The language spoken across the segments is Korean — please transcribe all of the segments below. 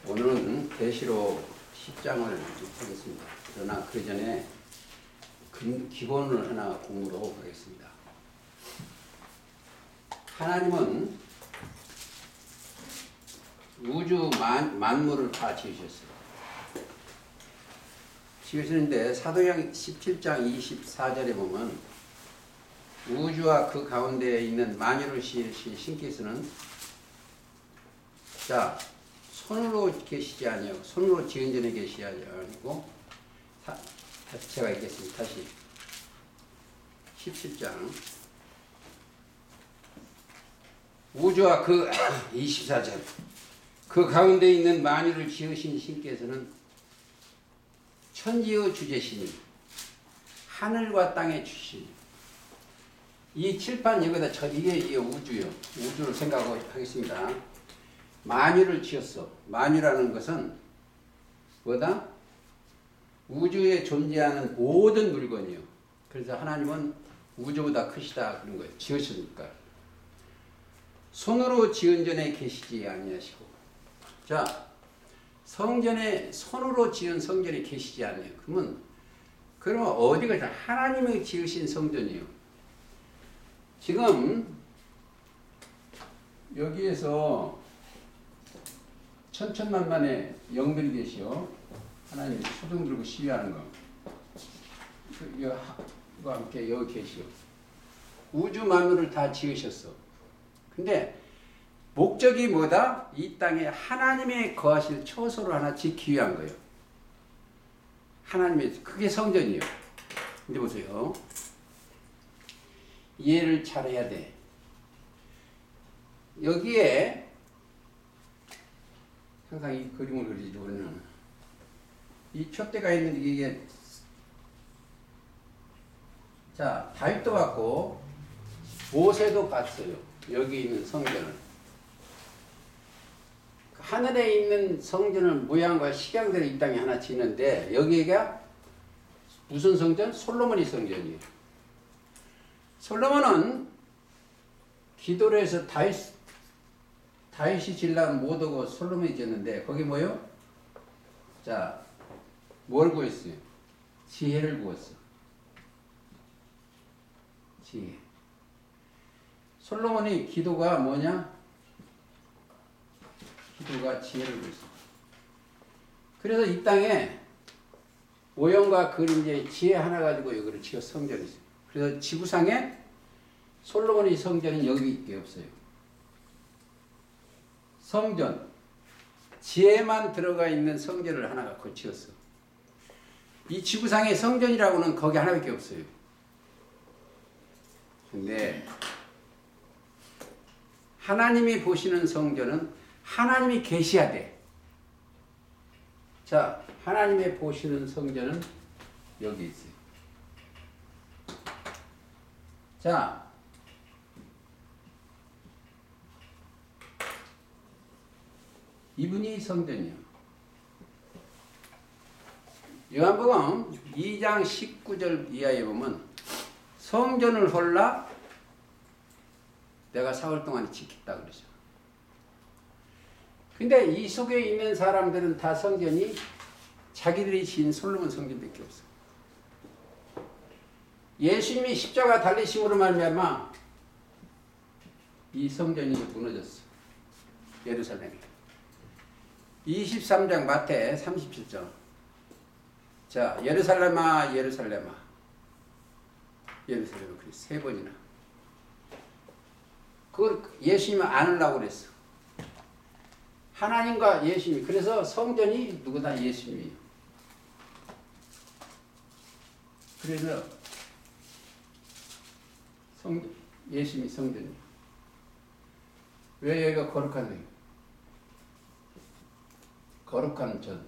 오늘은 계시록 10장을 하겠습니다. 그러나 그 전에 기본을 하나 공부로 하겠습니다. 하나님은 우주 만물을 다 지으셨어요. 지으시는데 사도행 17장 24절에 보면 우주와 그 가운데에 있는 만유를 지으신 신께서는 자 손으로 계시지 아니하고 손으로 지은 전에 계시지 아니고 제가 읽겠습니다. 다시 17장 우주와 그 24절 그 가운데 있는 만유를 지으신 신께서는 천지의 주제시니 하늘과 땅의 주시니 이 칠판 여기다 이게 우주요. 우주를 생각하겠습니다. 만유를 지었어. 만유라는 것은 뭐다? 우주에 존재하는 모든 물건이요. 그래서 하나님은 우주보다 크시다 그런 거예요. 지으시니까. 손으로 지은 전에 계시지 아니하시고. 자, 성전에 손으로 지은 성전에 계시지 아니에요. 그러면 어디가 하나님이 지으신 성전이요. 지금 여기에서 천천만만의 영들이 계시오. 하나님 소등 들고 시위하는 거. 이거 함께 여기 계시오. 우주 만물을 다 지으셨어. 근데 목적이 뭐다? 이 땅에 하나님의 거하실 처소를 하나 짓기 위한 거예요. 하나님의 그게 성전이에요. 근데 보세요. 이해를 잘해야 돼. 여기에 항상 이 그림을 그리지 우리는 이 촛대가 있는 이게 자 다윗도 봤고 모세도 봤어요. 여기 있는 성전을 하늘에 있는 성전을 모양과 식양대로 이 땅에 하나 짓는데 여기가 무슨 성전? 솔로몬이 성전이에요. 솔로몬은 기도를 해서 다윗이 질라면 못 오고 솔로몬이 짓는데 거기 뭐요? 자, 뭘 구했어요? 지혜를 구했어. 지혜. 솔로몬이 기도가 뭐냐? 기도가 지혜를 구했어. 그래서 이 땅에 모형과 그림자의 지혜 하나 가지고 여기를 지어 성전이 있어요. 그래서 지구상에 솔로몬의 성전은 여기밖에 없어요. 성전, 지혜만 들어가 있는 성전을 하나 갖고 지었어. 이 지구상의 성전이라고는 거기 하나밖에 없어요. 근데 하나님이 보시는 성전은 하나님이 계셔야 돼. 자, 하나님이 보시는 성전은 여기 있어요. 자, 이분이 성전이요. 요한복음 2장 19절 이하에 보면 성전을 홀라 내가 사흘 동안 지켰다 그러죠. 근데 이 속에 있는 사람들은 다 성전이 자기들이 지은 솔로몬 성전밖에 없어. 예수님이 십자가 달리심으로 말미암아 이 성전이 무너졌어. 예루살렘이. 23장 마태 37절. 자, 예루살렘아 예루살렘아 예루살렘아 그래 세 번이나. 그걸 예수님이 안으려고 그랬어. 하나님과 예수님이. 그래서 성전이 누구나 예수님이에요. 그래서 예수님이 성전이에요. 왜 여기가 거룩한 데요? 거룩한 전.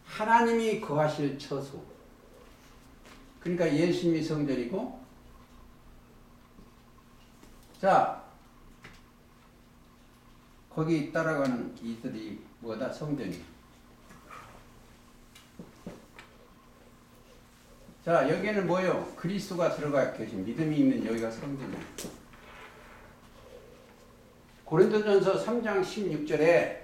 하나님이 거하실 처소. 그러니까 예수님이 성전이고, 자, 거기 따라가는 이들이 뭐다? 성전이야. 자, 여기에는 뭐예요? 그리스도가 들어가 계신 믿음이 있는 여기가 성전이에요. 고린도전서 3장 16절에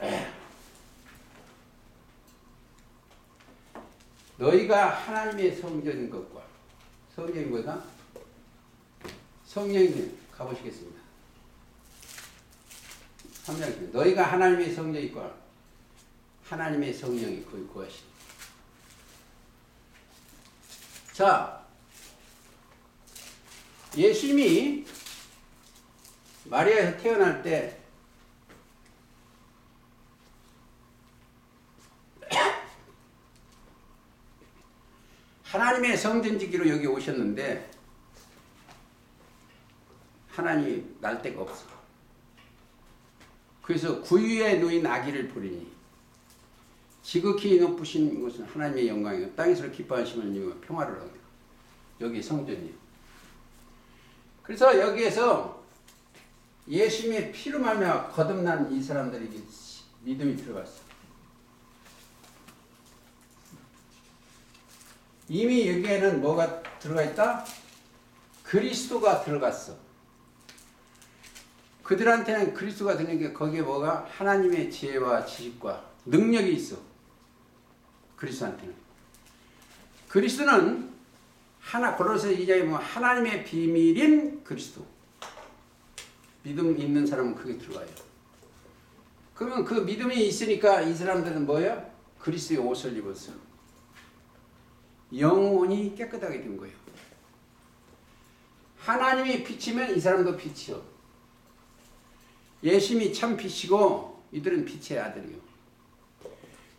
너희가 하나님의 성전인 것과 성전이 뭐다? 성령님 가보시겠습니다. 3장 너희가 하나님의 성전이과 하나님의 성령이 거기 거하시니. 자, 예수님이 마리아에서 태어날 때 하나님의 성전지기로 여기 오셨는데 하나님이 날 데가 없어. 그래서 구유에 놓인 아기를 부리니 지극히 높으신 것은 하나님의 영광이요 땅에서 기뻐하시는 이유가 평화를 얻으라. 여기 성전이에요. 그래서 여기에서 예수님의 피로 말미암아 거듭난 이 사람들에게 믿음이 들어갔어. 이미 여기에는 뭐가 들어가 있다? 그리스도가 들어갔어. 그들한테는 그리스도가 되는 게 거기에 뭐가? 하나님의 지혜와 지식과 능력이 있어. 그리스도한테는. 그리스도는 골로새 2장에 보면 하나님의 비밀인 그리스도. 믿음 있는 사람은 그게 들어가요. 그러면 그 믿음이 있으니까 이 사람들은 뭐예요? 그리스도의 옷을 입었어. 영혼이 깨끗하게 된 거예요. 하나님이 빛이면 이 사람도 빛이요. 예수님이 참 빛이고 이들은 빛의 아들이요.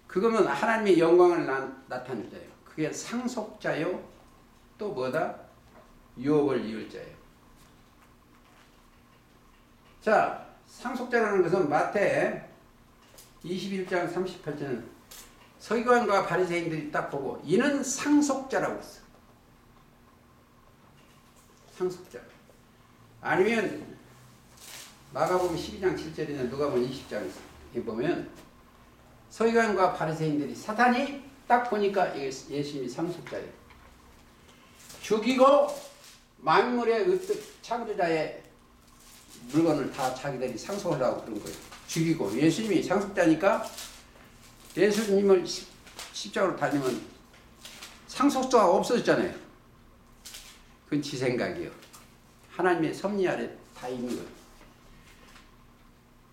그거면 하나님의 영광을 나타낼 자예요. 그게 상속자요. 또 뭐다? 유업을 이을 자예요. 자, 상속자라는 것은 마태 21장 38절은 서기관과 바리새인들이 딱 보고 이는 상속자라고 했어. 상속자. 아니면 마가복음 12장 7절이나 누가복음 20장에 보면 서기관과 바리새인들이 사탄이 딱 보니까 예수님이 상속자예요. 죽이고 만물의 창조자의 물건을 다 자기들이 상속하려고 그런 거예요. 죽이고 예수님이 상속자니까 예수님을 십자가로 달리면 상속자가 없어졌잖아요. 그건 지 생각이에요. 하나님의 섭리 아래 다 있는 거예요.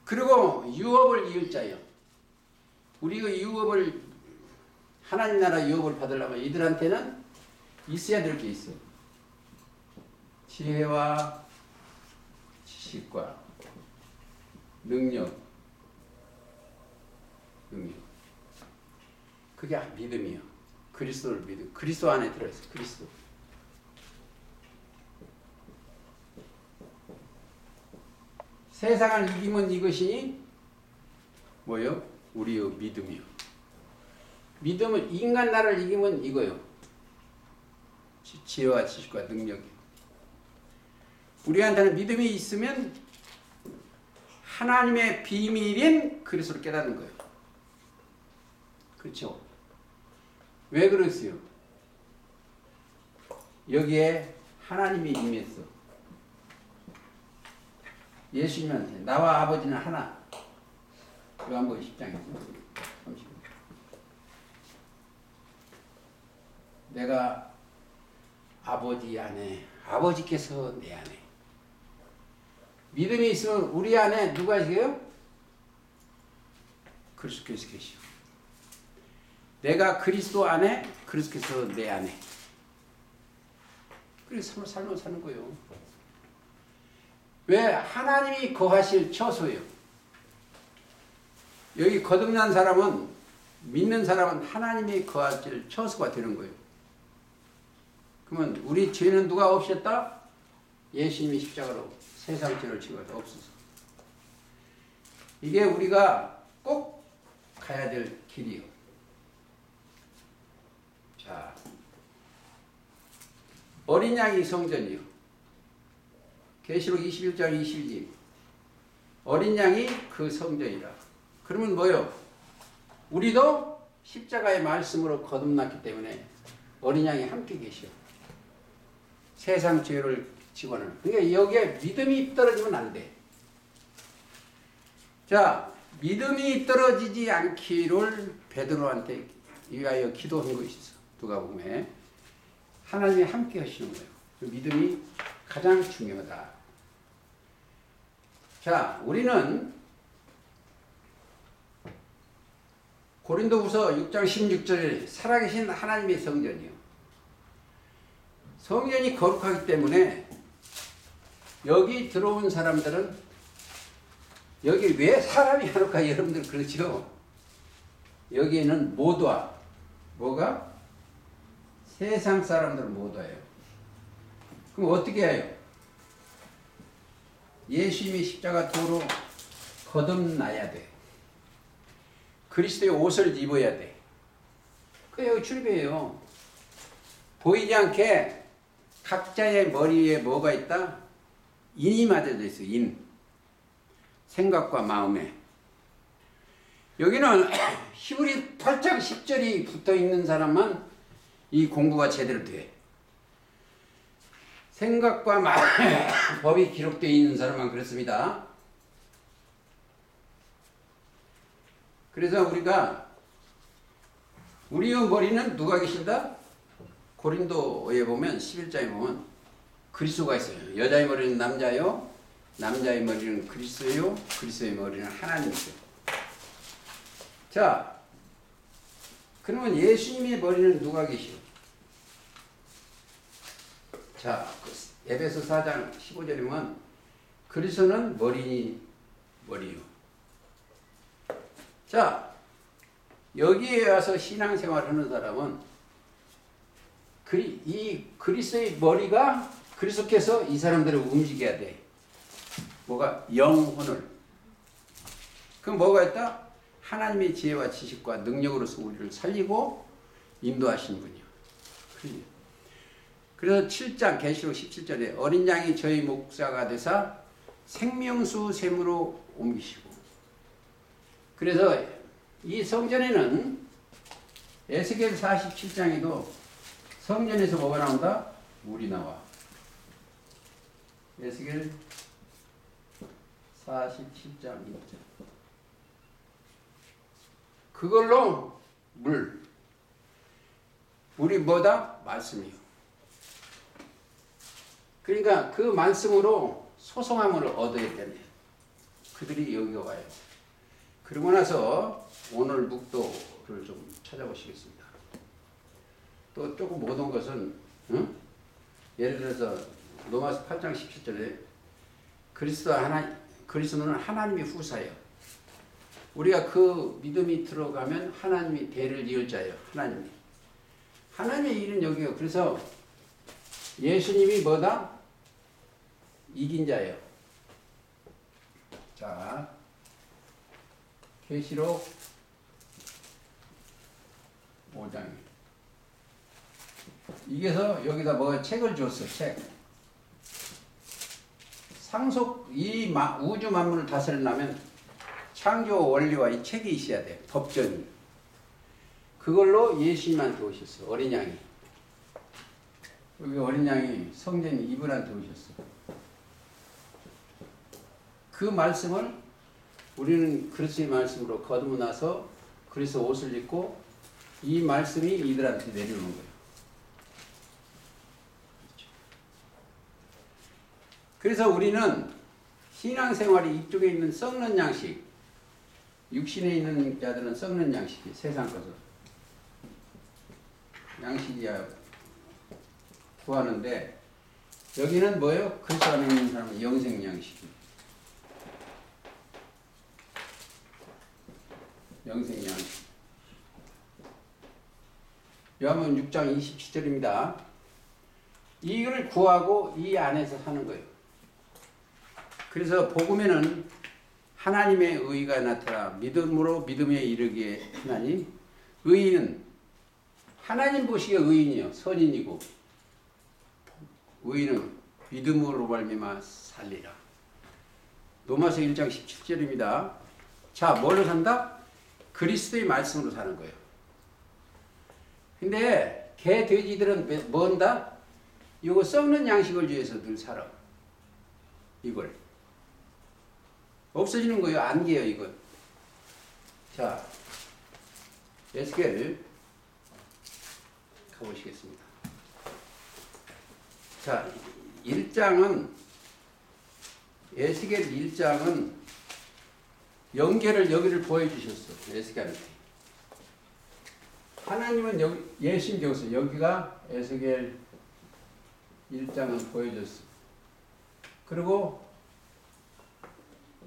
그리고 유업을 이을 자예요. 우리가 유업을 하나님 나라 유업을 받으려면 이들한테는 있어야 될 게 있어. 지혜와 지식과 능력. 그게 믿음이요. 그리스도를 믿음. 그리스도 안에 들어있어. 그리스도. 세상을 이기면 이것이니 뭐요? 우리의 믿음이요. 믿음은 인간 나를 이기면 이거요. 지혜와 지식과 능력이. 우리한테는 믿음이 있으면 하나님의 비밀인 그리스도를 깨닫는 거예요. 그렇죠? 왜 그랬어요? 여기에 하나님이 임했어. 예수님한테 나와 아버지는 하나. 요한복음 10장에서 30절. 내가 아버지 안에, 아버지께서 내 안에. 믿음이 있으면 우리 안에 누가 계세요? 그리스도께서 계시오. 내가 그리스도 안에, 그리스도께서 내 안에. 그래서 삶을 사는 거예요. 왜? 하나님이 거하실 처소예요. 여기 거듭난 사람은, 믿는 사람은 하나님이 거하실 처소가 되는 거예요. 그러면 우리 죄는 누가 없앴다? 예수님이 십자가로 세상 죄를 지고 없어서. 이게 우리가 꼭 가야 될 길이에요. 자, 어린 양이 성전이요. 계시록 21장 22절. 어린 양이 그 성전이라. 그러면 뭐요? 우리도 십자가의 말씀으로 거듭났기 때문에 어린 양이 함께 계셔. 세상 죄를 지고는. 그러니까 여기에 믿음이 떨어지면 안 돼. 자, 믿음이 떨어지지 않기를 베드로한테 위하여 기도한 것이 있어. 누가복음에 하나님이 함께 하시는 거예요. 그 믿음이 가장 중요하다. 자, 우리는 고린도후서 6장 16절에 살아계신 하나님의 성전이요. 성전이 거룩하기 때문에 여기 들어온 사람들은 여기 왜 사람이 안 올까? 여러분들 그렇죠? 여기에는 못 와. 뭐가? 세상 사람들은 못 와요. 그럼 어떻게 해요? 예수님이 십자가 도로 거듭나야 돼. 그리스도의 옷을 입어야 돼. 그 여기 출배예요. 보이지 않게 각자의 머리에 뭐가 있다? 인이 맞아져 있어. 인. 생각과 마음에. 여기는 히브리 8장 10절이 붙어 있는 사람만 이 공부가 제대로 돼. 생각과 마음에 법이 기록되어 있는 사람만 그렇습니다. 그래서 우리의 머리는 누가 계신다? 고린도에 보면 11장에 보면 그리스도가 있어요. 여자의 머리는 남자요, 남자의 머리는 그리스도요, 그리스도의 머리는 하나님이죠. 자, 그러면 예수님의 머리는 누가 계시오? 자, 에베소 4장 15절에 보면 그리스도는 머리요. 자, 여기에 와서 신앙생활을 하는 사람은 이 그리스도의 머리가 그리스도께서 이 사람들을 움직여야 돼. 뭐가? 영혼을. 그럼 뭐가 있다? 하나님의 지혜와 지식과 능력으로서 우리를 살리고 인도하신 분이요. 그래서 7장 계시록 17절에 어린 양이 저희 목자가 되사 생명수 샘으로 옮기시고. 그래서 이 성전에는 에스겔 47장에도 성전에서 뭐가 나온다? 물이 나와. 에스겔 47장 2절. 그걸로 물이 뭐다? 말씀이요. 그러니까 그 말씀으로 소성함을 얻어야 되네. 그들이 여기 와요. 그러고 나서 오늘 묵도를 좀 찾아보시겠습니다. 또 조금 못 온 것은 예를 들어서 로마서 8장 17절에 그리스도는 하나님의 후사예요. 우리가 그 믿음이 들어가면 하나님이 대를 이을 자예요. 하나님의 일은 여기요. 그래서 예수님이 뭐다? 이긴 자예요. 자, 계시록 5장. 이게서 여기다 뭐 책을 줬어. 책. 상속 이 우주 만물을 다스리려면 창조 원리와 이 책이 있어야 돼. 법전이. 그걸로 예수님한테 오셨어. 어린 양이. 여기 어린 양이 성전 이분한테 오셨어. 그 말씀을 우리는 그리스도의 말씀으로 거두고 나서 그리스도 옷을 입고 이 말씀이 이들한테 내려오는 거예요. 그래서 우리는 신앙생활이 이쪽에 있는 썩는 양식, 육신에 있는 자들은 썩는 양식이 세상 것을 양식이야 구하는데 여기는 뭐예요? 그리스도 안에 있는 사람은 영생 양식이. 영생 양식. 요한복음 6장 27절입니다. 이걸 구하고 이 안에서 사는 거예요. 그래서 복음에는 하나님의 의가 나타나 믿음으로 믿음에 이르기에 하나님. 의인은 하나님 보시기에 의인이요. 선인이고 의인은 믿음으로 말미암아 살리라. 로마서 1장 17절입니다. 자, 뭘로 산다? 그리스도의 말씀으로 사는 거예요. 근데 개, 돼지들은 뭔다? 이거 썩는 양식을 위해서 늘 살아. 이걸. 없어지는 거예요. 안개예요, 이건. 자, 에스겔 가보시겠습니다. 자, 1장은 에스겔 1장은 영계를 여기를 보여주셨어. 에스겔한테. 하나님은 여기 예수님 되었어. 여기가 에스겔 1장을 보여줬어. 그리고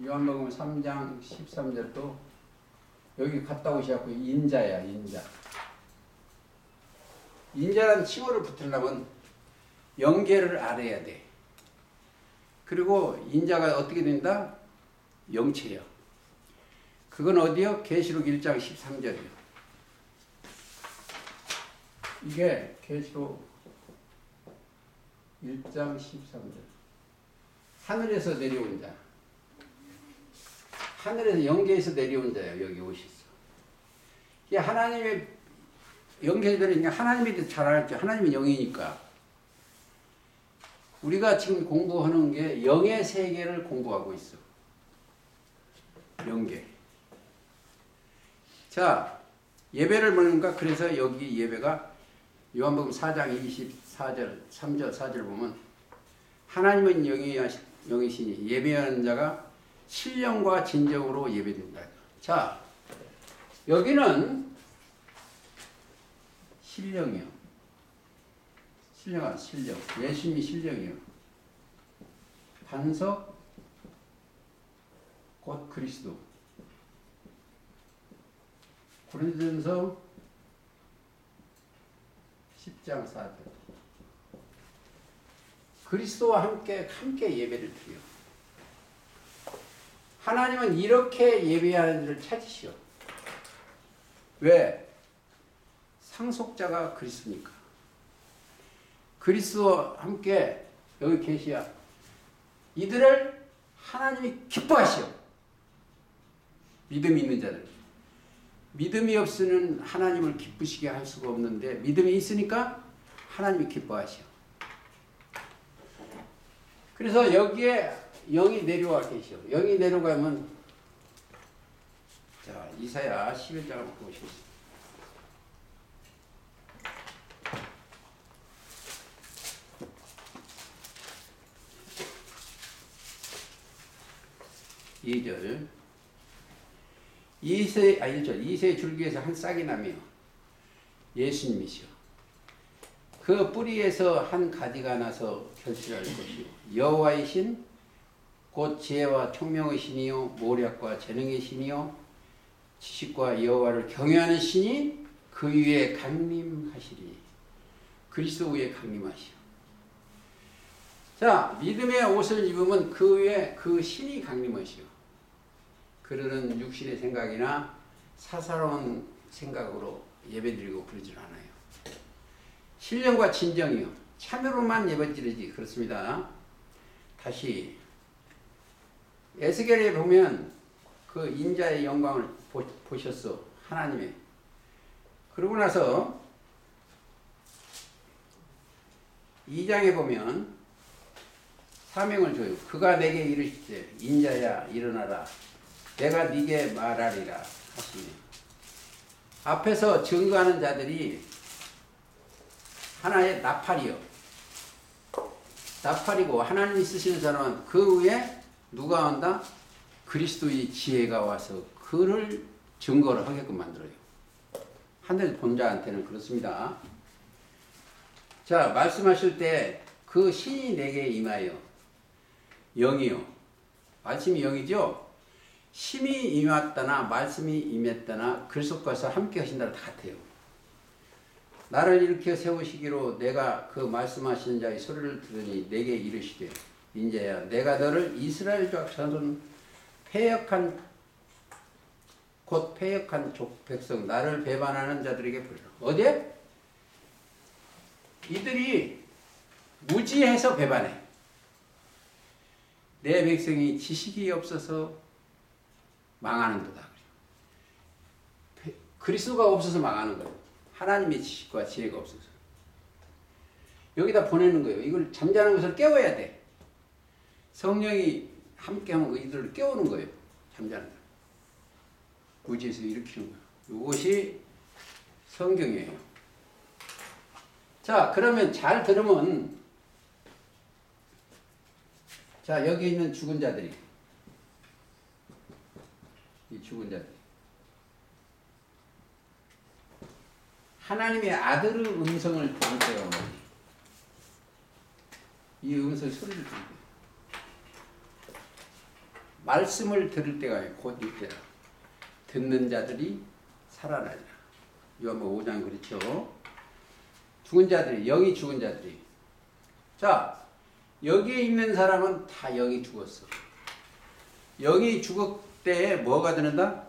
요한복음 3장 13절도 여기 갔다 오셔갖고 인자야, 인자. 인자라는 칭호를 붙으려면 영계를 알아야 돼. 그리고 인자가 어떻게 된다? 영체요. 그건 어디요? 계시록 1장 13절이요. 이게 계시록 1장 13절. 하늘에서 내려온 자. 하늘에서 영계에서 내려온 자예요. 여기 오셨어. 이게 하나님의 영계들은 하나님이 잘 알죠. 하나님은 영이니까. 우리가 지금 공부하는 게 영의 세계를 공부하고 있어. 영계. 자, 예배를 보니까 그래서 여기 예배가 요한복음 4장 24절, 3절, 4절 보면 하나님은 영이시니 예배하는 자가 신령과 진정으로 예배된다. 자, 여기는 신령이요. 신령. 예수님이 신령이요. 반석 곧 그리스도. 고린도전서 10장 4절. 그리스도와 함께 예배를 드려. 하나님은 이렇게 예배하는 일을 찾으시오. 왜? 상속자가 그리스도니까. 그리스도와 함께 여기 계시야. 이들을 하나님이 기뻐하시오. 믿음이 있는 자들. 믿음이 없으면 하나님을 기쁘시게 할 수가 없는데 믿음이 있으니까 하나님이 기뻐하시오. 그래서 여기에 영이 내려와 계시오. 영이 내려가면 자, 이사야 11장 한번 보시겠습니다. (2절) 1절 이새의 줄기에서 한 싹이 나며 예수님이시오. 그 뿌리에서 한 가지가 나서 결실할 것이요 여호와의 신 곧 지혜와 총명의 신이요 모략과 재능의 신이요 지식과 여호와를 경외하는 신이 그 위에 강림하시리. 그리스도 위에 강림하시오. 자, 믿음의 옷을 입으면 그 위에 그 신이 강림하시오. 그러는 육신의 생각이나 사사로운 생각으로 예배드리고 그러질 않아요. 신령과 진정이요. 참으로만 예배드리지. 그렇습니다. 다시 에스겔에 보면 그 인자의 영광을 보셨어. 하나님의. 그러고 나서 2장에 보면 사명을 줘요. 그가 내게 이르시되 인자야 일어나라. 내가 네게 말하리라 하시니. 앞에서 증거하는 자들이 하나의 나팔이요. 나팔이고 하나님이 쓰시는 사람은 그 위에 누가 온다? 그리스도의 지혜가 와서 그를 증거를 하게끔 만들어요. 하늘 본자한테는 그렇습니다. 자, 말씀하실 때 그 신이 내게 임하여 영이요. 말씀이 영이죠? 심이 임했다나 말씀이 임했다나 글속과서 함께 하신다라 다 같아요. 나를 일으켜 세우시기로 내가 그 말씀하시는 자의 소리를 들으니 내게 이르시되 인자야 내가 너를 이스라엘 자손 곧 패역한 백성 나를 배반하는 자들에게 부르라. 어디에? 이들이 무지해서 배반해. 내 백성이 지식이 없어서 망하는 거다. 그리스도가 없어서 망하는 거예요. 하나님의 지식과 지혜가 없어서. 여기다 보내는 거예요. 이걸 잠자는 것을 깨워야 돼. 성령이 함께하면 이들을 깨우는 거예요. 잠자는 거. 무지에서 일으키는 거예요. 이것이 성경이에요. 자, 그러면 잘 들으면, 자, 여기 있는 죽은 자들이, 이 죽은 자들, 하나님의 아들의 음성을 들을 때가 오니, 이 음성 소리를 들을 때, 말씀을 들을 때가 곧 이때다. 듣는 자들이 살아나리라. 요한복음 5장 그렇죠. 죽은 자들이, 영이 죽은 자들이. 자, 여기에 있는 사람은 다 영이 죽었어. 영이 죽을 때 뭐가 되는다?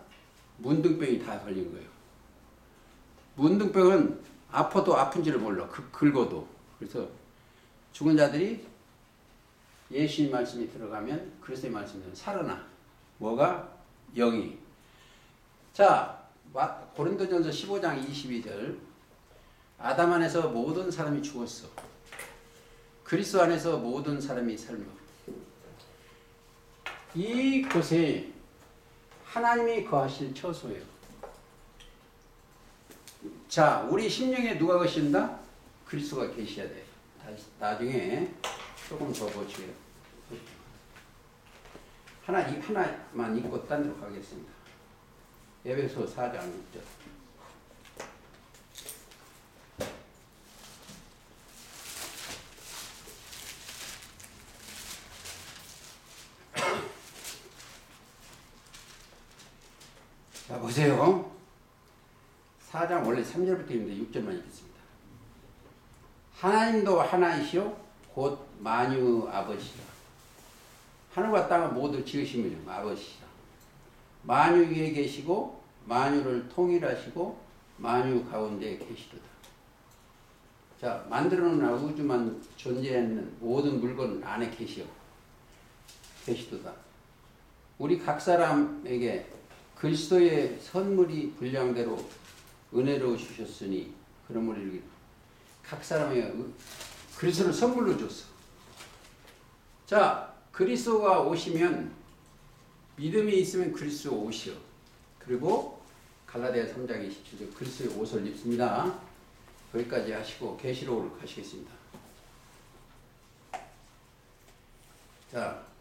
문둥병이 다 걸린 거예요. 문둥병은 아파도 아픈지를 몰라. 긁어도. 그래서 죽은 자들이 예수님 말씀이 들어가면, 그리스도의 말씀이 살아나. 뭐가? 영이. 자, 고린도전서 15장 22절. 아담 안에서 모든 사람이 죽었어. 그리스도 안에서 모든 사람이 살며. 이곳에 하나님이 거하실 처소예요. 자, 우리 심령에 누가 거신다? 그리스도가 계셔야 돼. 나중에 조금 더 보시게요. 하나만 읽고 딴 데로 가겠습니다. 에베소 4장 6절. 자, 보세요. 4장 원래 3절부터 있는데 6절만 읽겠습니다. 하나님도 하나이시요 곧 만유 아버지시라. 하늘과 땅을 모두 지으신 분이 아버지시라. 만유 위에 계시고 만유를 통일하시고 만유 가운데 계시도다. 자, 만들어 놓은 우주만 존재하는 모든 물건 안에 계시도다. 우리 각 사람에게 그리스도의 선물이 분량대로 은혜로 주셨으니 그러므로 각 사람에게 그리스도를 선물로 줬어. 자, 그리스도가 오시면 믿음이 있으면 그리스도가 오시오. 그리고 갈라디아 3장 27절 그리스도의 옷을 입습니다. 거기까지 하시고 계시록으로 가시겠습니다. 자,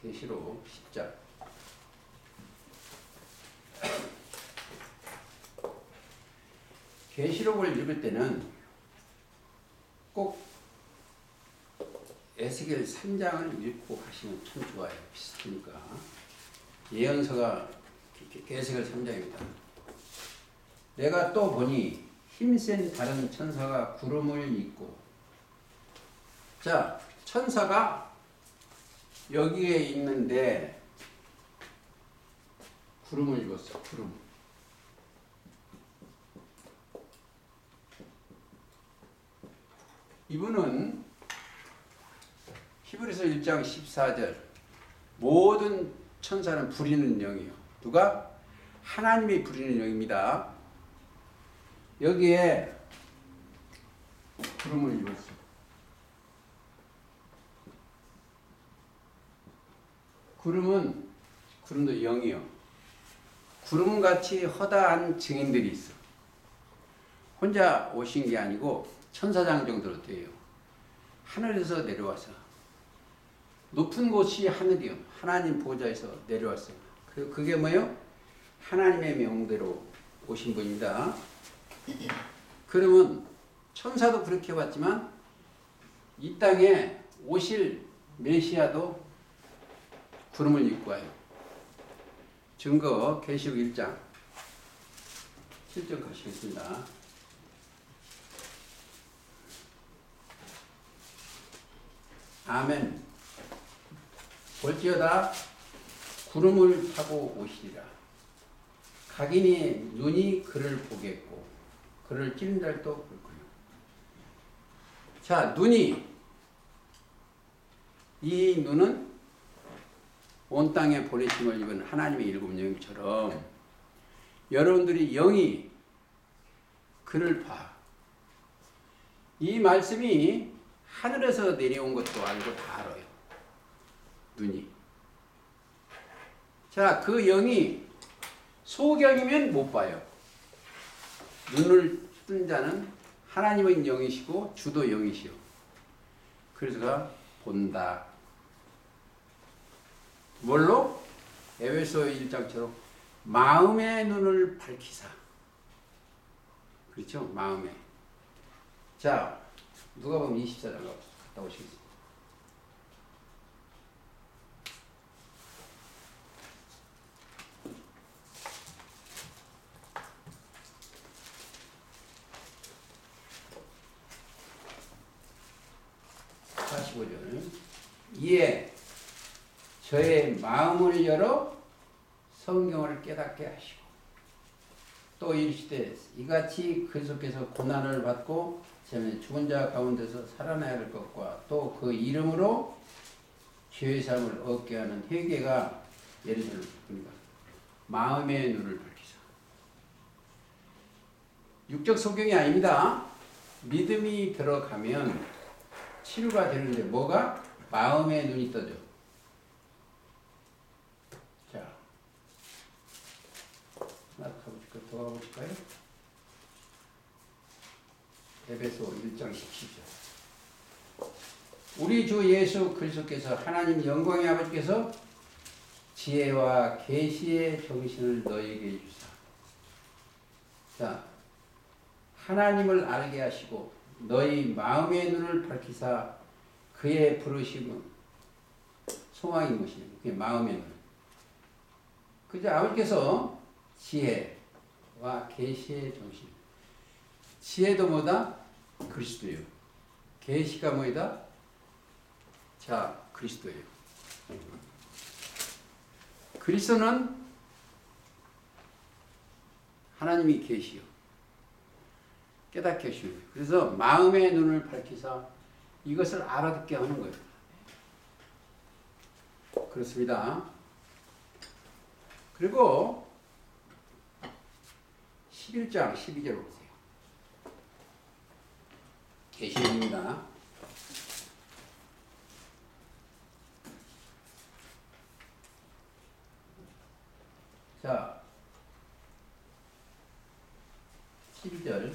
계시록 10장. 계시록을 읽을 때는 꼭 에스겔 3장을 읽고 가시면 참 좋아요. 비슷하니까. 예언서가 에스겔 3장입니다. 내가 또 보니 힘센 다른 천사가 구름을 입고, 자, 천사가 여기에 있는데 구름을 입었어. 구름. 이분은 히브리서 1장 14절 모든 천사는 부리는 영이요. 누가? 하나님이 부리는 영입니다. 여기에 구름을 입었어. 구름도 영이요. 구름같이 허다한 증인들이 있어. 혼자 오신 게 아니고 천사장 정도로 돼요. 하늘에서 내려와서 높은 곳이 하늘이요. 하나님 보좌에서 내려왔어요. 그게 뭐예요? 하나님의 명대로 오신 분입니다. 그러면 천사도 그렇게 왔지만 이 땅에 오실 메시아도 구름을 입고 와요. 증거 계시록 1장 7절 가시겠습니다. 아멘. 볼지어다 구름을 타고 오시리라. 각인의 눈이 그를 보겠고 그를 찌른 자도 볼 거예요. 자, 이 눈은 온 땅에 보내심을 입은 하나님의 일곱 영처럼 여러분들이 영이 그를 봐. 이 말씀이 하늘에서 내려온 것도 알고 다 알아요. 눈이. 자, 그 영이 소경이면 못 봐요. 눈을 뜬 자는 하나님은 영이시고 주도 영이시오. 그래서 본다. 뭘로? 에베소 1장처럼 마음의 눈을 밝히사. 그렇죠? 마음에. 자, 누가복음 24장 갔다 오시겠습니다. 이에 저의 마음을 열어 성경을 깨닫게 하시고 또 이르시되 이같이 그리스도께서 고난을 받고 저는 죽은 자 가운데서 살아나야 할 것과 또 그 이름으로 죄의 삶을 얻게 하는 회개가 예루살렘 그러니까 마음의 눈을 밝히사. 육적 소경이 아닙니다. 믿음이 들어가면 치료가 되는데 뭐가? 마음의 눈이 떠져. 자, 하나 더 가보실까요? 에베소 1장 17절. 우리 주 예수 그리스도께서 하나님 영광의 아버지께서 지혜와 계시의 정신을 너희에게 주사. 자, 하나님을 알게 하시고 너희 마음의 눈을 밝히사 그의 부르심은 소망이 무엇이냐? 그게 마음의 눈. 그저 아버지께서 지혜와 계시의 정신. 지혜도 뭐다? 그리스도예요. 계시가 뭐이다? 자, 그리스도예요. 그리스도는 하나님이 계시요. 깨닫게 하시는 거예요. 그래서 마음의 눈을 밝히사 이것을 알아듣게 하는 거예요. 그렇습니다. 그리고 11장 12절 보세요. 계시입니다. 자, 12절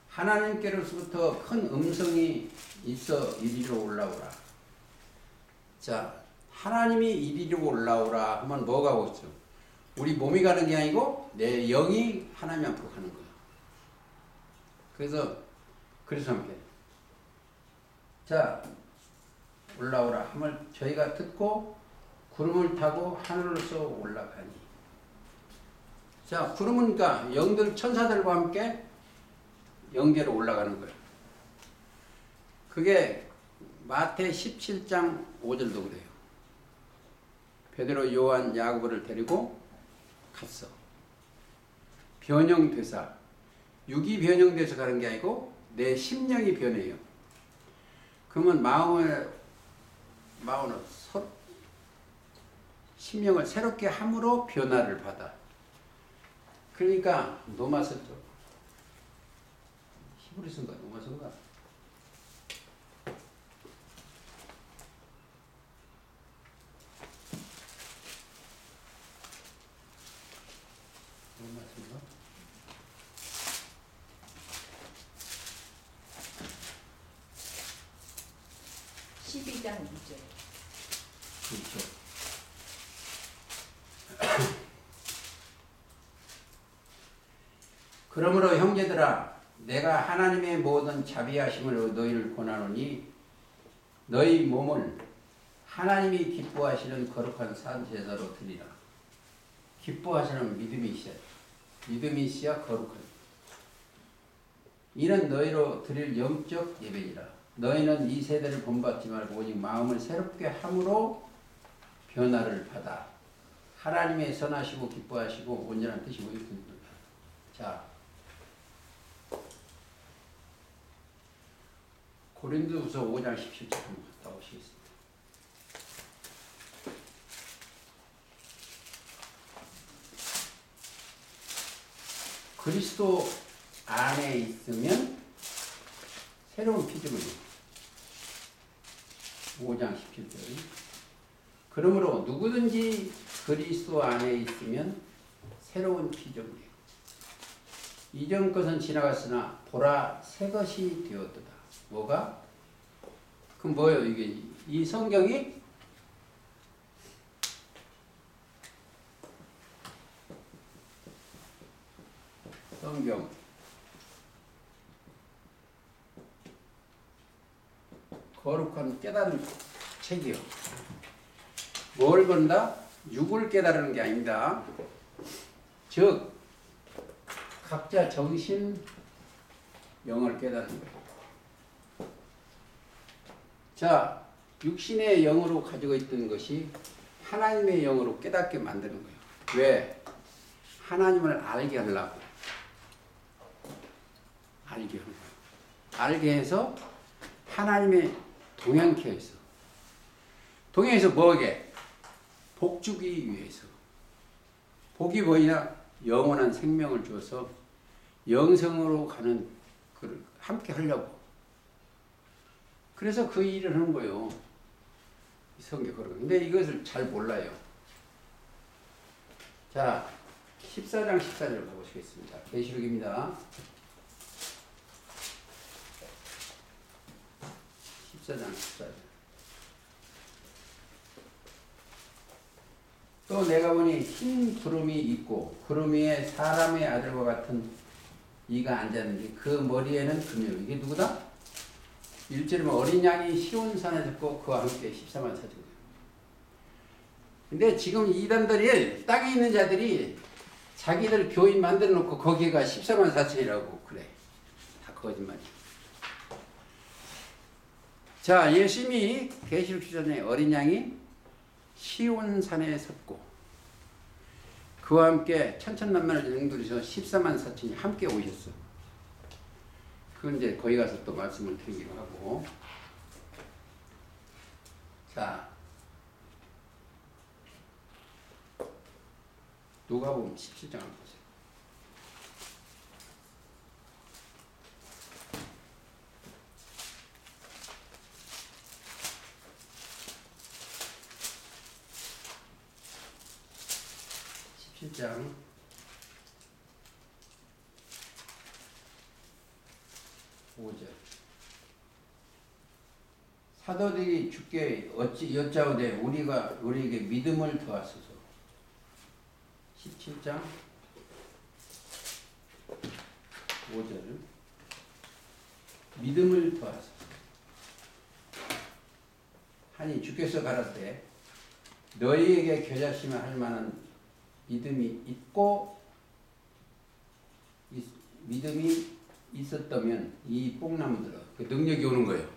하나님께로부터 큰 음성이 있어 이리로 올라오라. 자, 하나님이 이리로 올라오라 하면 뭐가 오죠? 우리 몸이 가는 게 아니고 내 영이 하나님 앞으로 가는 거야. 그래서 함께 자, 올라오라 함을 저희가 듣고 구름을 타고 하늘로서 올라가니. 자, 구름은 그러니까 영들 천사들과 함께 영계로 올라가는 거예요. 그게 마태 17장 5절도 그래요. 베드로, 요한, 야고보를 데리고 갔어. 변형돼서 육이 변형돼서 가는 게 아니고 내 심령이 변해요. 그러면 심령을 새롭게 함으로 변화를 받아. 그러니까 노마 썼죠. 히브리서인가 노마 쓴가? 노마 쓴가? 12장 2절. 그렇죠. 그러므로 형제들아 내가 하나님의 모든 자비하심으로 너희를 권하노니 너희 몸을 하나님이 기뻐하시는 거룩한 산제사로 드리라. 기뻐하시는 믿음이 있어야 돼. 믿음이 있어야 거룩한. 이는 너희로 드릴 영적 예배니라. 너희는 이 세대를 본받지 말고 오직 마음을 새롭게 함으로 변화를 받아 하나님의 선하시고 기뻐하시고 온전한 뜻이 무엇인지. 자, 고린도후서 5장 17절 한번 갔다 오시겠습니다. 그리스도 안에 있으면 새로운 피조물이에요. 5장 17절. 그러므로 누구든지 그리스도 안에 있으면 새로운 피조물이에요. 이전 것은 지나갔으나 보라 새 것이 되었도다. 뭐가? 그럼 뭐예요? 이게 이 성경이 성경 거룩한 깨달은 책이요. 뭘 본다? 육을 깨달은 게 아닙니다. 즉 각자 정신 영을 깨닫는 거예요. 자, 육신의 영으로 가지고 있던 것이 하나님의 영으로 깨닫게 만드는 거예요. 왜? 하나님을 알게 하려고. 알게 하는 거예요. 알게 해서 하나님의 동행케 해서. 동행해서 뭐게? 복 주기 위해서. 복이 뭐냐? 영원한 생명을 줘서 영생으로 가는 그를 함께 하려고. 그래서 그 일을 하는 거예요. 이 성경 거룩. 근데 이것을 잘 몰라요. 자, 14장 14절 가보시겠습니다. 계시록입니다. 14장 14절. 또 내가 보니 흰 구름이 있고 구름 위에 사람의 아들과 같은 이가 앉았는데 그 머리에는 금요. 이게 누구다? 1절이면 어린 양이 시온산에 섰고 그와 함께 14만 4천. 근데 지금 이단들이 땅에 있는 자들이 자기들 교인 만들어 놓고 거기가 14만 4천이라고 그래. 다 거짓말이야. 자, 예수님이 계시록 시전에 어린 양이 시온산에 섰고 그와 함께 천천만만을 영들이서 14만 4천이 함께 오셨어. 그건 이제 거기 가서 또 말씀을 드리기로 하고. 자, 누가복음 17장 한번 보세요. 장 5절. 사도들이 주께 어찌 여짜오되 우리에게 믿음을 더하소서. 17장 5절. 믿음을 더하소서. 하니 주께서 가라사대 너희에게 겨자씨만 할 만한 믿음이 있고 믿음이 있었다면 이 뽕나무들은 그 능력이 오는 거예요.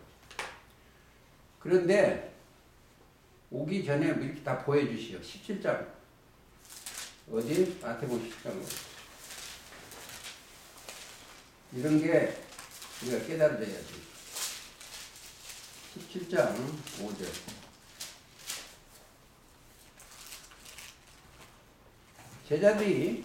그런데 오기 전에 이렇게 다 보여주시오. 17장 어디? 마태복음 17장 이런 게 우리가 깨달아져야지. 17장 5절. 제자들이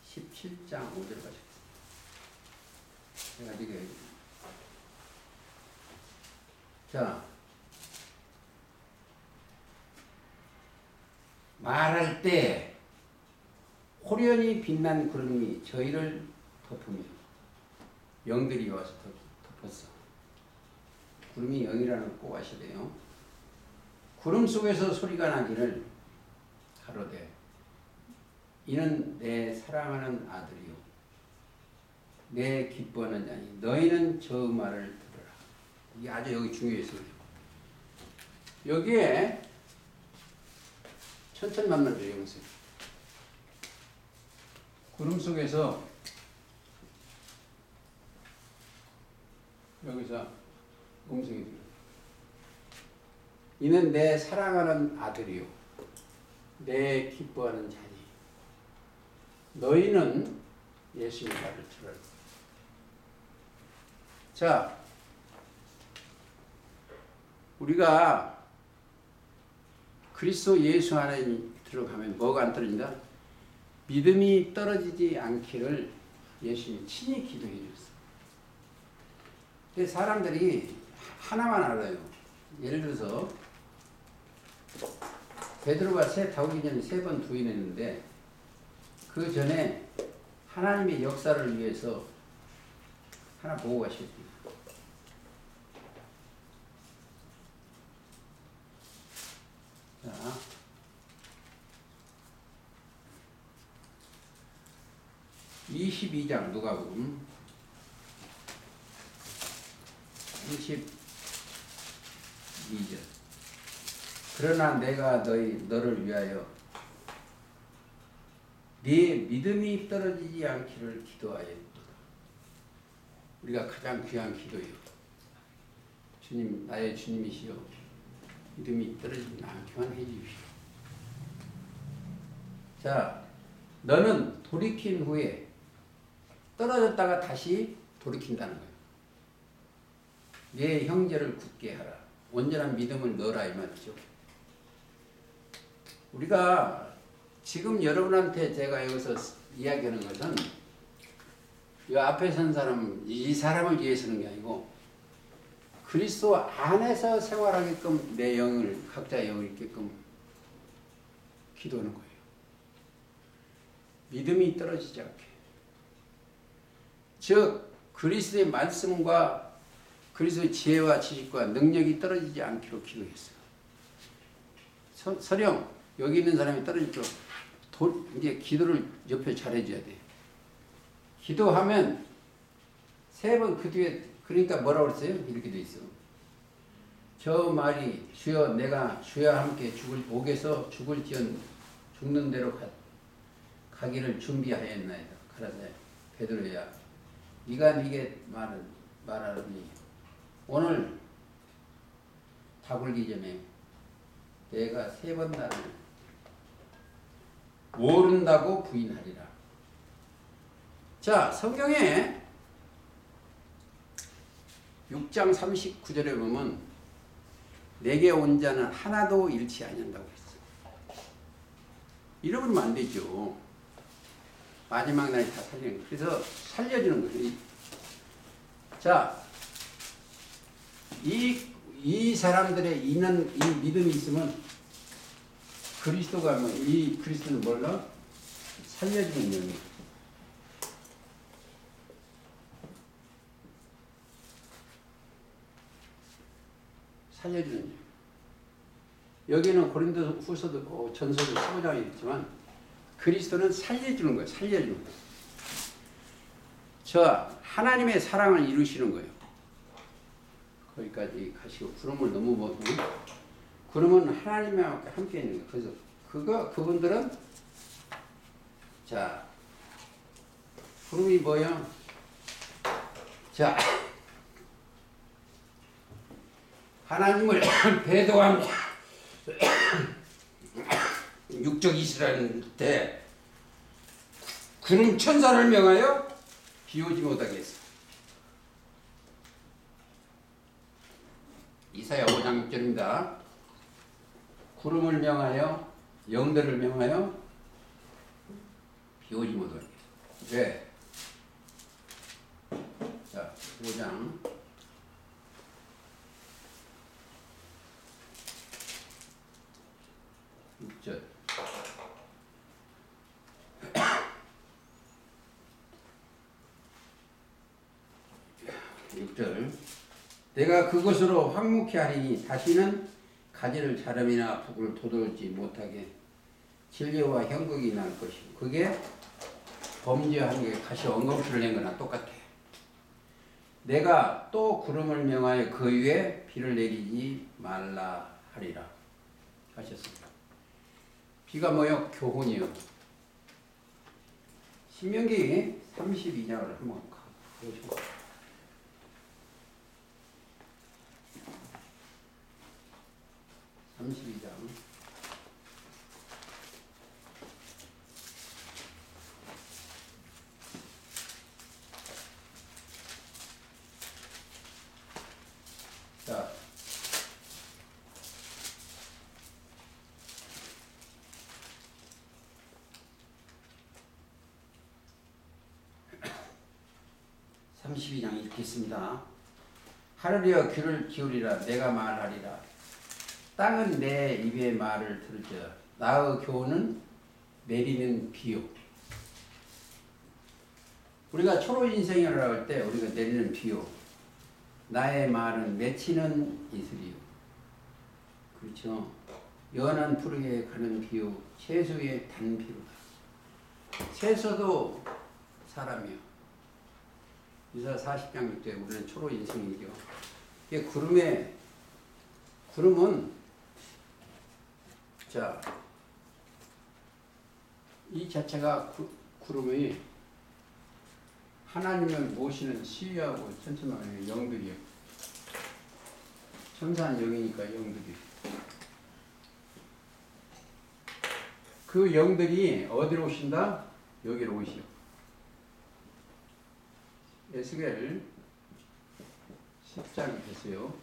(17장 5절) 가시겠습니다. 제가 이게 자 말할 때 호련히 빛난 구름이 저희를 덮으며 영들이 와서 덮었어. 구름이 영이라는 꼭 아셔야 돼요. 구름 속에서 소리가 나기를 가로되 이는 내 사랑하는 아들이요 내 기뻐하는 자니 너희는 저 말을 들으라. 이게 아주 여기 중요해서 그래요. 여기에 천천만만 배우세요. 구름 속에서 여기서 음성이 들려요. 이는 내 사랑하는 아들이요 내 기뻐하는 자니 너희는 예수님의 말을 들으라. 자, 우리가 그리스도 예수 안에 들어가면 뭐가 안 떨어진다? 믿음이 떨어지지 않기를 예수님이 친히 기도해 줬어요. 근데 사람들이 하나만 알아요. 예를 들어서 베드로가 새 타오기 전에 3번 부인했는데 그 전에 하나님의 역사를 위해서 하나 보고 가시겠습니다. 자, 22장 누가복음 32절. 그러나 내가 너를 위하여 네 믿음이 떨어지지 않기를 기도하였다. 우리가 가장 귀한 기도예요. 주님, 나의 주님이시여, 믿음이 떨어지지 않게만 해주십시오. 자, 너는 돌이킨 후에 떨어졌다가 다시 돌이킨다는 거예요. 내 형제를 굳게 하라. 온전한 믿음을 넣어라 이 말이죠. 우리가 지금 여러분한테 제가 여기서 이야기하는 것은 이 앞에 선 사람, 이 사람을 위해서는 게 아니고 그리스도 안에서 생활하게끔 내 영을, 각자의 영을 있게끔 기도하는 거예요. 믿음이 떨어지지 않게. 즉 그리스도의 말씀과 그리스도의 지혜와 지식과 능력이 떨어지지 않기로 기도했어요. 서령 여기 있는 사람이 떨어질 때 이제 기도를 옆에 잘해줘야 돼. 기도하면 3번 그 뒤에 그러니까 뭐라고 그랬어요? 이렇게 돼 있어. 저 말이 주여 내가 주와 함께 옥에서 죽을지언 죽는 대로 가기를 준비하였나이다. 가라사대 베드로야 네가 네게 말하니 오늘 다굴기 전에 내가 3번 나를 모른다고 부인하리라. 자, 성경에 6장 39절에 보면 내게 온 자는 하나도 잃지 아니한다고 했어. 잃어버리면 안 되죠. 마지막 날에 다 살리는 거예요. 그래서 살려주는 거예요. 자, 이 사람들의 있는 이 믿음이 있으면 그리스도가 이 그리스도는 뭘까? 살려주는 영이에요. 살려주는 영. 여기는 고린도 후서도 전서도 15장에 있지만 그리스도는 살려주는 거예요. 살려주는 거예요. 저 하나님의 사랑을 이루시는 거예요. 거기까지 가시고 구름을 넘어보면 구름은 하나님과 함께 있는 거예요. 그래서 그분들은 자 구름이 뭐야? 자 하나님을 배도한 육적 이스라엘 때 구름 천사를 명하여 비 오지 못하게 했어. 이사야 5장 6절입니다. 구름을 명하여 영들을 명하여 비 오지 못하게 했어. 왜? 자 5장 6절 6절 내가 그것으로 황무케 하리니 다시는 가지를 자름이나 북을 돋우지 못하게 진리와 형극이 날 것이고 그게 범죄한 게 가시 엉겅퀴를 낸 거나 똑같아. 내가 또 구름을 명하여 그 위에 비를 내리지 말라 하리라 하셨습니다. 비가 뭐요? 교훈이요. 신명기 32장을 한번 보시고 32장 32장 이렇게 있습니다. 하늘이여 귀를 기울이라 내가 말하리라. 땅은 내 입의 말을 들을지어다. 나의 교훈은 내리는 비요. 우리가 초로 인생이라고 할 때 우리가 내리는 비요. 나의 말은 맺히는 이슬이요. 그렇죠. 연한 푸르게 가는 비요. 채소의 단비로다. 채소도 사람이요. 이사 40장 6절 우리는 초로 인생이죠. 이게 구름은 자, 이 자체가 구름이 하나님을 모시는 시위하고 천천만의 영들이에요. 천사는 영이니까 영들이. 그 영들이 어디로 오신다? 여기로 오시오. 에스겔 10장이 됐어요.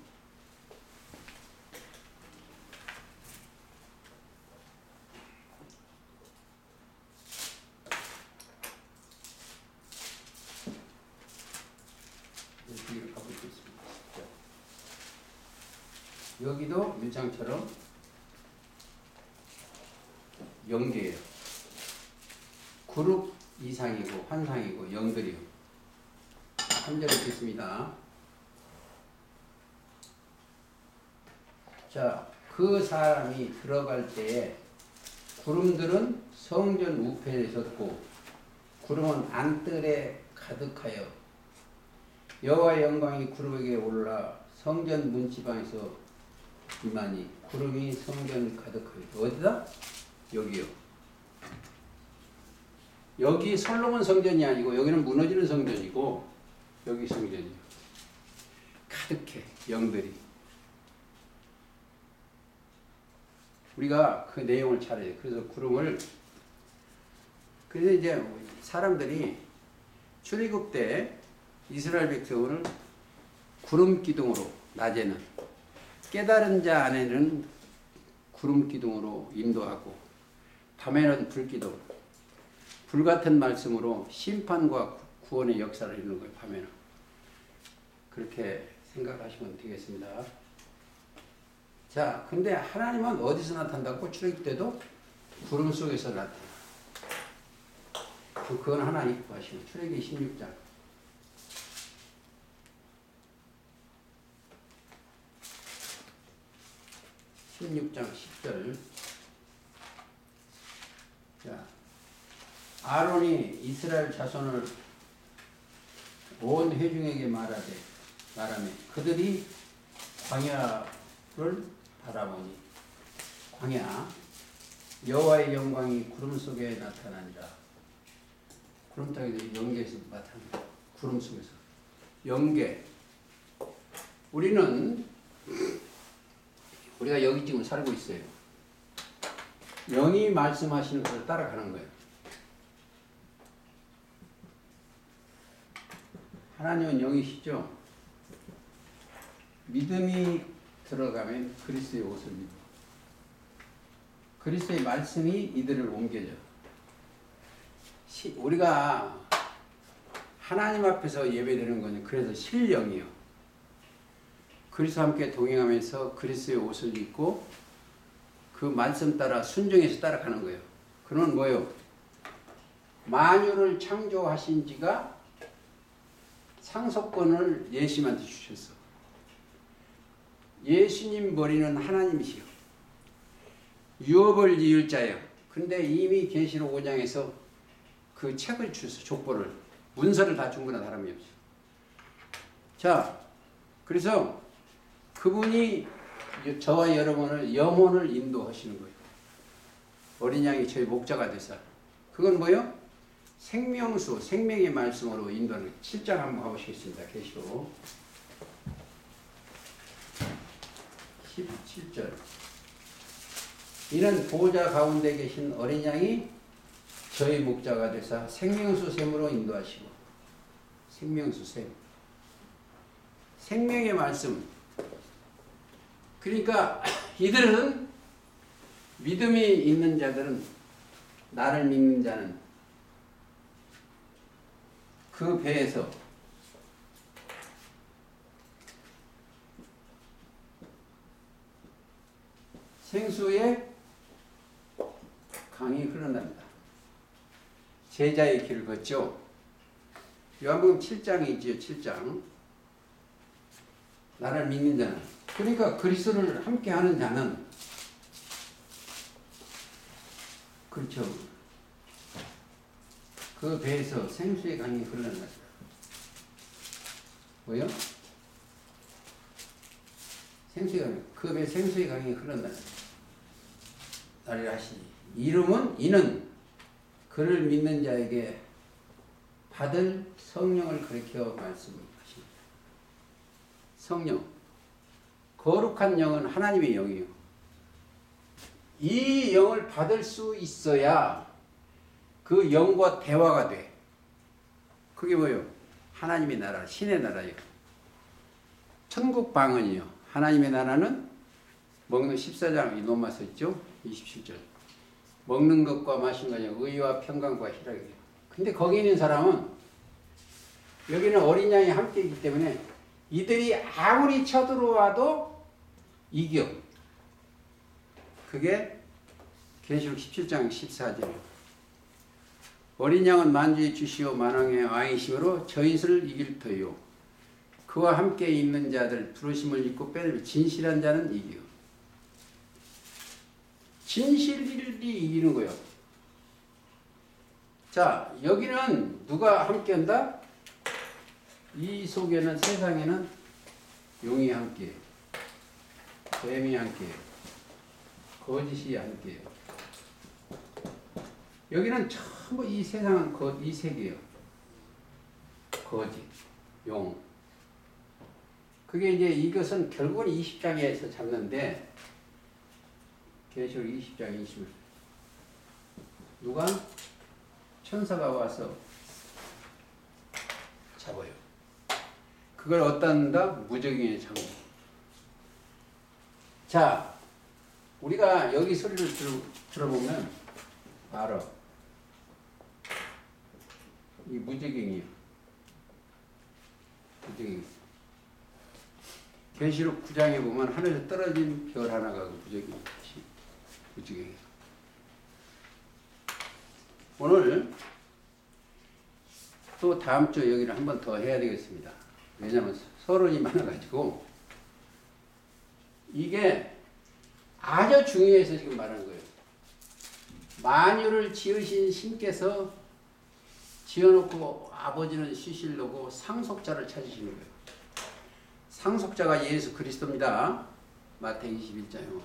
여기를 가보겠습니다. 여기도 밀장처럼 영계예요. 그룹 이상이고 환상이고 영들이요. 3절에 있습니다. 자, 그 사람이 들어갈 때에 구름들은 성전 우편에 섰고 구름은 안뜰에 가득하여 여호와의 영광이 구름에게 올라 성전 문지방에서 임하니 구름이 성전을 가득하여. 어디다? 여기요. 여기 솔로몬 성전이 아니고 여기는 무너지는 성전이고 여기 성전이요. 가득해 영들이. 우리가 그 내용을 잘 해요. 그래서 구름을 그래서 이제 사람들이 출애굽 때 이스라엘 백성을 구름 기둥으로 낮에는 깨달은 자 안에는 구름 기둥으로 인도하고 밤에는 불 기둥 불같은 말씀으로 심판과 구원의 역사를 이루는 거예요. 밤에는 그렇게 생각하시면 되겠습니다. 자, 근데 하나님은 어디서 나타난다고? 출애굽 때도 구름 속에서 나타나. 그건 하나 잊고 하시고 출애굽기 16장 16장 10절. 자, 아론이 이스라엘 자손을 온 회중에게 말하며 그들이 광야를 바라보니 광야 여호와의 영광이 구름 속에 나타난다. 구름탕이 영계에서 나타난다. 구름 속에서 영계. 우리가 여기 지금 살고 있어요. 영이 말씀하시는 것을 따라가는 거예요. 하나님은 영이시죠. 믿음이 들어가면 그리스도의 옷을 믿어. 그리스도의 말씀이 이들을 옮겨줘. 우리가 하나님 앞에서 예배드리는 건 그래서 실령이요. 그리스도와 함께 동행하면서 그리스도의 옷을 입고 그 말씀 따라 순종해서 따라가는 거예요. 그는 뭐예요? 만유를 창조하신 지가 상속권을 예수님한테 주셨어. 예수님 머리는 하나님이시요. 유업을 이을 자요. 근데 이미 계시록 5장에서 그 책을 주셨어. 족보를. 문서를 다 준 거나 다름이 없어. 자, 그래서 그분이 저와 여러분을 영혼을 인도하시는 거예요. 어린 양이 저희 목자가 되사. 그건 뭐예요? 생명수, 생명의 말씀으로 인도하는 거예요. 7장 한번 가보시겠습니다. 계시록 17절. 이는 보호자 가운데 계신 어린 양이 저희 목자가 되사 생명수 샘으로 인도하시고. 생명수 샘. 생명의 말씀. 그러니까 이들은 믿음이 있는 자들은 나를 믿는 자는 그 배에서 생수의 강이 흘러납니다. 제자의 길을 걷죠. 요한복음 7장이지요. 7장. 나를 믿는 자는, 그러니까 그리스도를 함께하는 자는, 그렇죠, 그 배에서 생수의 강이 흘러납니다. 뭐요? 생수의 강, 그 배에 생수의 강이 흘러납니다. 나를 하시니 이름은, 이는 그를 믿는 자에게 받을 성령을 가리켜 말씀하십니다. 성령, 거룩한 영은 하나님의 영이요. 이 영을 받을 수 있어야 그 영과 대화가 돼. 그게 뭐예요? 하나님의 나라, 신의 나라예요. 천국 방언이요. 하나님의 나라는 먹는 14장 이 논마서 있죠? 27절. 먹는 것과 마시는 것이 의와 평강과 희락이에요. 근데 거기 있는 사람은, 여기는 어린 양이 함께 있기 때문에 이들이 아무리 쳐들어와도 이겨. 그게 계시록 17장 14절이에요. 어린 양은 만주의 주시오 만왕의 왕이심으로 저인수를 이길 터요. 그와 함께 있는 자들 부르심을 잊고 빼내면 진실한 자는 이겨. 진실이 이기는 거예요. 자, 여기는 누가 함께한다? 이 속에는, 세상에는 용이 함께해요. 뱀이 함께해요. 거짓이 함께해요. 여기는 전부 이 세상은 이 세계예요. 거짓, 용. 그게 이제 이것은 결국은 20장에서 잡는데, 계시록 20장 20절. 누가? 천사가 와서 잡아요. 그걸 어떤다? 무적행의 장구. 자, 우리가 여기 소리를 들어보면 알아. 이 무적행이에요. 무적행. 계시록 9장에 보면 하늘에서 떨어진 별 하나가 무적행이에요. 오늘 또 다음 주 여기를 한 번 더 해야 되겠습니다. 왜냐하면 서론이 많아가지고 이게 아주 중요해서 지금 말하는 거예요. 만유를 지으신 신께서 지어놓고 아버지는 쉬실려고 상속자를 찾으시는 거예요. 상속자가 예수 그리스도입니다. 마태복음 21장에.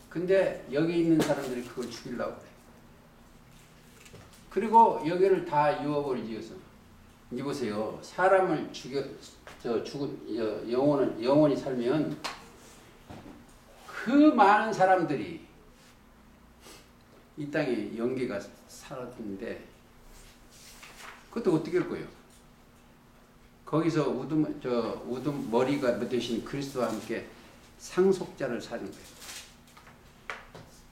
근데 여기 있는 사람들이 그걸 죽이려고 그래. 그리고 여기를 다 유업을 지어서, 이제 보세요. 사람을 영원히 살면 그 많은 사람들이 이 땅에 영계가 살았는데, 그것도 어떻게 할 거예요? 거기서 우둠 머리가 되신 그리스도와 함께 상속자를 사는 거예요.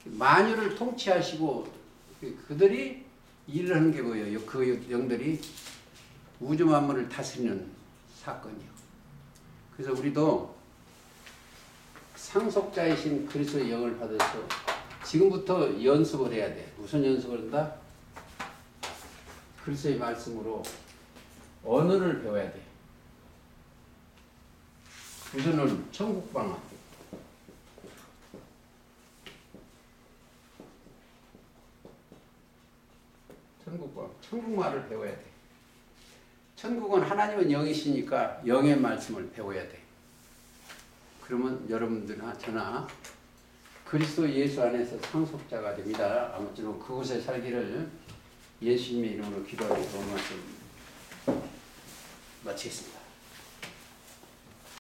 만유를 통치하시고 그들이 일을 하는 게 뭐예요? 그 영들이 우주 만물을 다스리는 사건이요. 그래서 우리도 상속자이신 그리스도의 영을 받아서 지금부터 연습을 해야 돼. 무슨 연습을 한다? 그리스도의 말씀으로 언어를 배워야 돼. 우선은 천국방언. 천국말을 배워야 돼. 천국은 하나님은 영이시니까 영의 말씀을 배워야 돼. 그러면 여러분들나 저나 그리스도 예수 안에서 상속자가 됩니다. 아무쪼록 그곳에 살기를 예수님의 이름으로 기도하고 도움 말씀 마치겠습니다.